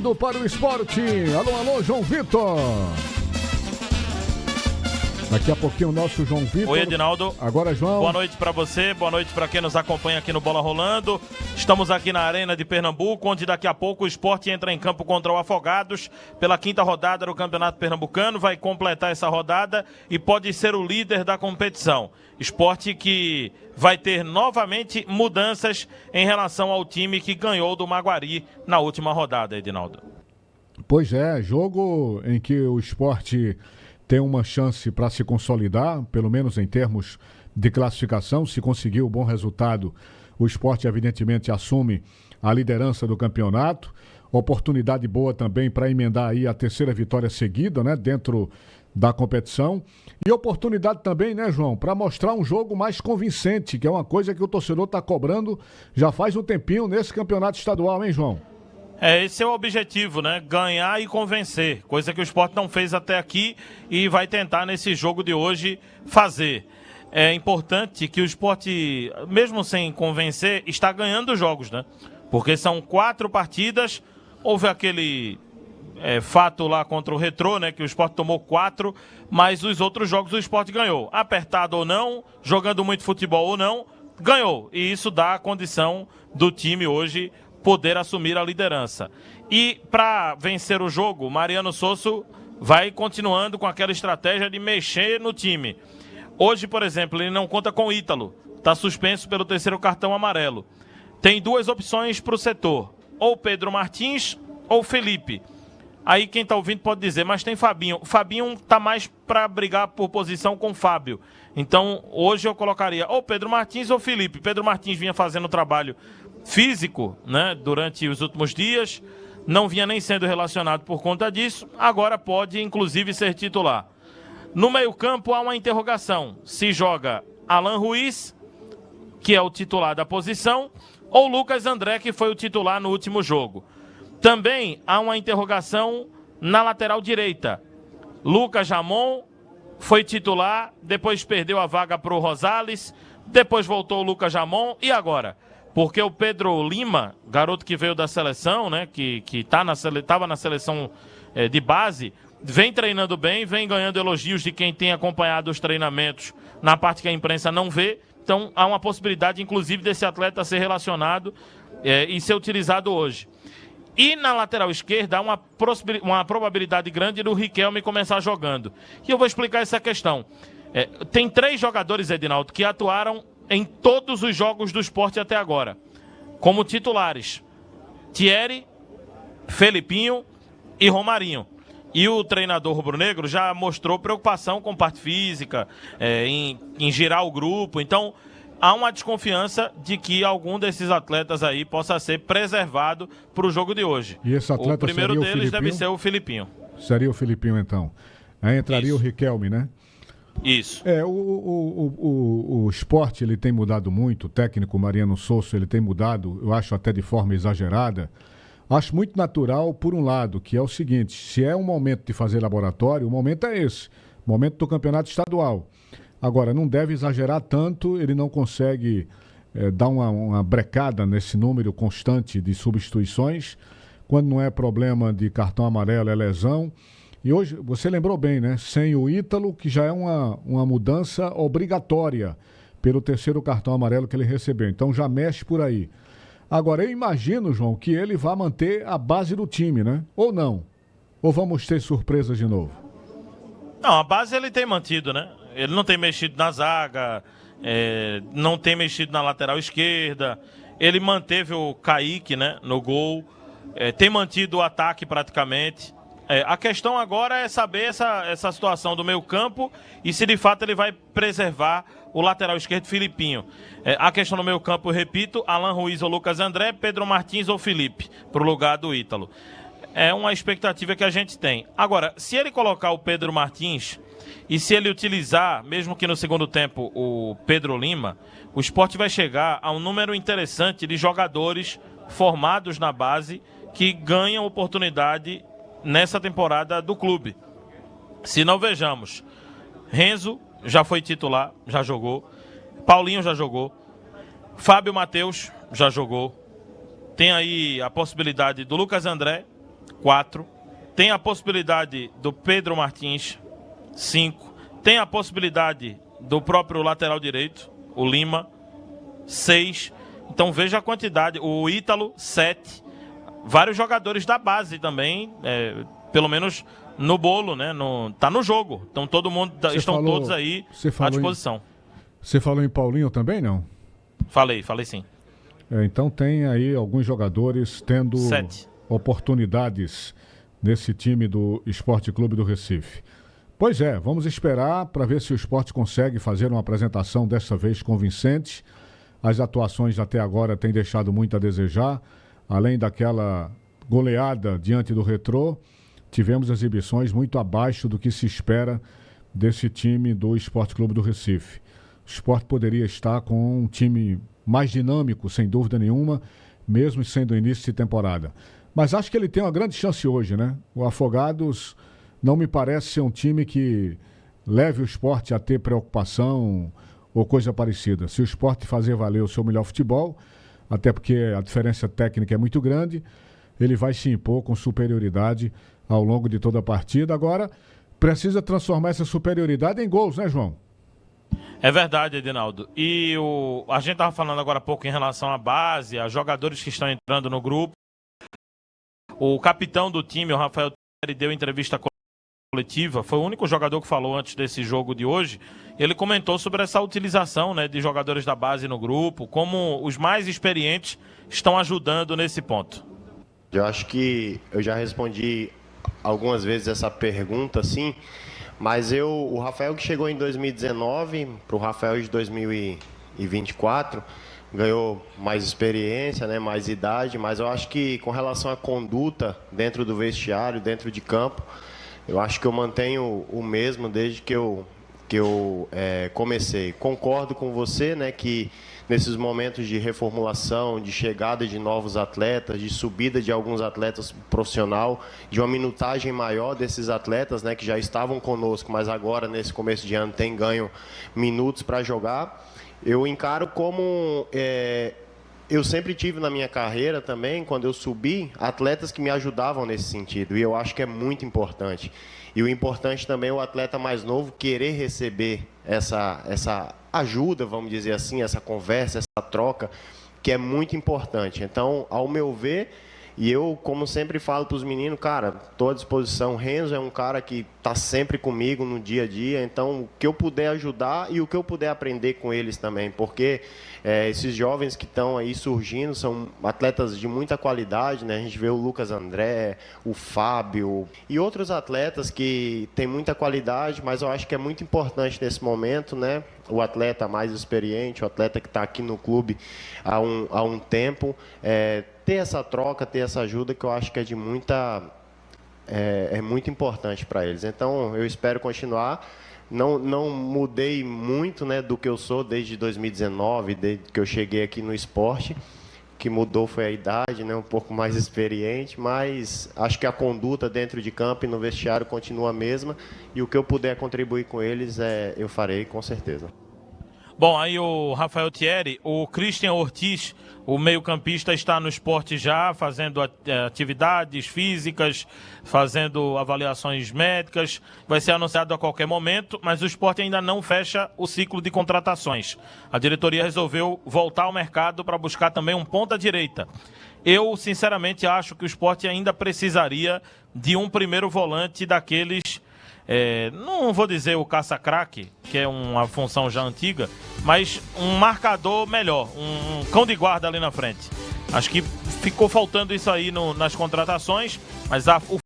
Rolando para o esporte. Alô, alô, João Vitor. Daqui a pouquinho o nosso João Vitor. Oi, Edinaldo. Agora, João. Boa noite para você, boa noite para quem nos acompanha aqui no Bola Rolando. Estamos aqui na Arena de Pernambuco, onde daqui a pouco o Sport entra em campo contra o Afogados pela 5ª rodada do Campeonato Pernambucano. Vai completar essa rodada e pode ser o líder da competição. Sport que vai ter novamente mudanças em relação ao time que ganhou do Maguari na última rodada, Edinaldo. Pois é, jogo em que o Sport tem uma chance para se consolidar, pelo menos em termos de classificação. Se conseguir um bom resultado, o Sport evidentemente assume a liderança do campeonato. Oportunidade boa também para emendar aí a 3ª vitória seguida, né, dentro da competição. E oportunidade também, né, João, para mostrar um jogo mais convincente, que é uma coisa que o torcedor está cobrando já faz um tempinho nesse campeonato estadual, hein, João? Esse é o objetivo, né? Ganhar e convencer, coisa que o Sport não fez até aqui e vai tentar nesse jogo de hoje fazer. É importante que o Sport, mesmo sem convencer, está ganhando jogos, né? Porque são 4 partidas, houve aquele fato lá contra o Retrô, né? Que o Sport tomou 4, mas os outros jogos o Sport ganhou. Apertado ou não, jogando muito futebol ou não, ganhou. E isso dá a condição do time hoje poder assumir a liderança. E para vencer o jogo, Mariano Sosso vai continuando com aquela estratégia de mexer no time. Hoje, por exemplo, ele não conta com o Ítalo, está suspenso pelo 3º cartão amarelo. Tem 2 opções para o setor, ou Pedro Martins ou Felipe. Aí quem está ouvindo pode dizer, mas tem Fabinho. O Fabinho está mais para brigar por posição com o Fábio. Então, hoje eu colocaria ou Pedro Martins ou Felipe. Pedro Martins vinha fazendo trabalho físico, né, durante os últimos dias, não vinha nem sendo relacionado por conta disso, agora pode inclusive ser titular. No meio-campo há uma interrogação: se joga Alan Ruiz, que é o titular da posição, ou Lucas André, que foi o titular no último jogo. Também há uma interrogação na lateral direita. Lucas Jamon foi titular, depois perdeu a vaga para o Rosales, depois voltou o Lucas Jamon, e agora? Porque o Pedro Lima, garoto que veio da seleção, né, que estava na seleção de base, vem treinando bem, vem ganhando elogios de quem tem acompanhado os treinamentos na parte que a imprensa não vê. Então há uma possibilidade, inclusive, desse atleta ser relacionado e ser utilizado hoje. E na lateral esquerda há uma probabilidade grande do Riquelme começar jogando. E eu vou explicar essa questão. Tem 3 jogadores, Edinaldo, que atuaram em todos os jogos do Sport até agora, como titulares: Thierry, Felipinho e Romarinho. E o treinador rubro-negro já mostrou preocupação com parte física, em girar o grupo. Então, há uma desconfiança de que algum desses atletas aí possa ser preservado para o jogo de hoje. E esse atleta, o primeiro deles deve ser o Felipinho. Seria o Felipinho, então. Aí entraria o Riquelme, né? Isso. O Sport, ele tem mudado muito, o técnico Mariano Sosso, ele tem mudado, eu acho até de forma exagerada. Acho muito natural, por um lado, que é o seguinte: se é um momento de fazer laboratório, o momento é esse, momento do campeonato estadual. Agora, não deve exagerar tanto, ele não consegue dar uma brecada nesse número constante de substituições, quando não é problema de cartão amarelo, é lesão. E hoje, você lembrou bem, né? Sem o Ítalo, que já é uma mudança obrigatória pelo 3º cartão amarelo que ele recebeu. Então já mexe por aí. Agora, eu imagino, João, que ele vai manter a base do time, né? Ou não? Ou vamos ter surpresas de novo? Não, a base ele tem mantido, né? Ele não tem mexido na zaga, não tem mexido na lateral esquerda. Ele manteve o Kaique, né, no gol. Tem mantido o ataque praticamente. A questão agora é saber essa situação do meio campo e se de fato ele vai preservar o lateral esquerdo Filipinho. A questão do meio campo, eu repito: Alan Ruiz ou Lucas André, Pedro Martins ou Felipe, para o lugar do Ítalo. É uma expectativa que a gente tem. Agora, se ele colocar o Pedro Martins e se ele utilizar, mesmo que no segundo tempo, o Pedro Lima, o Sport vai chegar a um número interessante de jogadores formados na base que ganham oportunidade nessa temporada do clube. Se não, vejamos: Renzo já foi titular, já jogou. Paulinho já jogou. Fábio Matheus já jogou. Tem aí a possibilidade do Lucas André, 4. Tem a possibilidade do Pedro Martins, 5. Tem a possibilidade do próprio lateral direito, o Lima, 6. Então veja a quantidade. O Ítalo, 7. Vários jogadores da base também, pelo menos no bolo, né? Tá no jogo. Então todo mundo, todos aí à disposição. Você falou em Paulinho também, não? Falei sim. Então tem aí alguns jogadores tendo 7 oportunidades nesse time do Sport Clube do Recife. Pois é, vamos esperar para ver se o Sport consegue fazer uma apresentação dessa vez convincente. As atuações até agora têm deixado muito a desejar. Além daquela goleada diante do Retrô, tivemos exibições muito abaixo do que se espera desse time do Sport Clube do Recife. O Sport poderia estar com um time mais dinâmico, sem dúvida nenhuma, mesmo sendo início de temporada. Mas acho que ele tem uma grande chance hoje, né? O Afogados não me parece ser um time que leve o Sport a ter preocupação ou coisa parecida. Se o Sport fazer valer o seu melhor futebol, até porque a diferença técnica é muito grande, ele vai se impor com superioridade ao longo de toda a partida. Agora, precisa transformar essa superioridade em gols, né, João? É verdade, Edinaldo. E a gente estava falando agora há pouco em relação à base, a jogadores que estão entrando no grupo. O capitão do time, o Rafael Thierry, deu entrevista coletiva, foi o único jogador que falou antes desse jogo de hoje. Ele comentou sobre essa utilização, né, de jogadores da base no grupo, como os mais experientes estão ajudando nesse ponto. Eu acho que eu já respondi algumas vezes essa pergunta, sim, mas o Rafael que chegou em 2019, para o Rafael de 2024, ganhou mais experiência, né, mais idade, mas eu acho que com relação à conduta dentro do vestiário, dentro de campo, eu acho que eu mantenho o mesmo desde que eu comecei. Concordo com você, né, que nesses momentos de reformulação, de chegada de novos atletas, de subida de alguns atletas profissional, de uma minutagem maior desses atletas, né, que já estavam conosco, mas agora nesse começo de ano tem ganho minutos para jogar, eu encaro como eu sempre tive na minha carreira também, quando eu subi, atletas que me ajudavam nesse sentido, e eu acho que é muito importante. E o importante também é o atleta mais novo querer receber essa ajuda, vamos dizer assim, essa conversa, essa troca, que é muito importante. Então, ao meu ver, e eu, como sempre falo para os meninos, cara, estou à disposição. O Renzo é um cara que está sempre comigo no dia a dia, então o que eu puder ajudar e o que eu puder aprender com eles também, porque esses jovens que estão aí surgindo são atletas de muita qualidade, né? A gente vê o Lucas André, o Fábio e outros atletas que têm muita qualidade, mas eu acho que é muito importante nesse momento, né? O atleta mais experiente, o atleta que está aqui no clube há um tempo, ter essa troca, ter essa ajuda, que eu acho que é muito importante para eles. Então, eu espero continuar. Não mudei muito, né, do que eu sou desde 2019, desde que eu cheguei aqui no esporte. O que mudou foi a idade, né, um pouco mais experiente, mas acho que a conduta dentro de campo e no vestiário continua a mesma, e o que eu puder contribuir com eles, eu farei, com certeza. Bom, aí o Rafael Thierry, o Christian Ortiz, o meio-campista, está no Sport já, fazendo atividades físicas, fazendo avaliações médicas. Vai ser anunciado a qualquer momento, mas o Sport ainda não fecha o ciclo de contratações. A diretoria resolveu voltar ao mercado para buscar também um ponta-direita. Eu, sinceramente, acho que o Sport ainda precisaria de um primeiro volante daqueles... não vou dizer o caça-craque, que é uma função já antiga, mas um marcador melhor, um cão de guarda ali na frente. Acho que ficou faltando isso aí nas contratações, mas o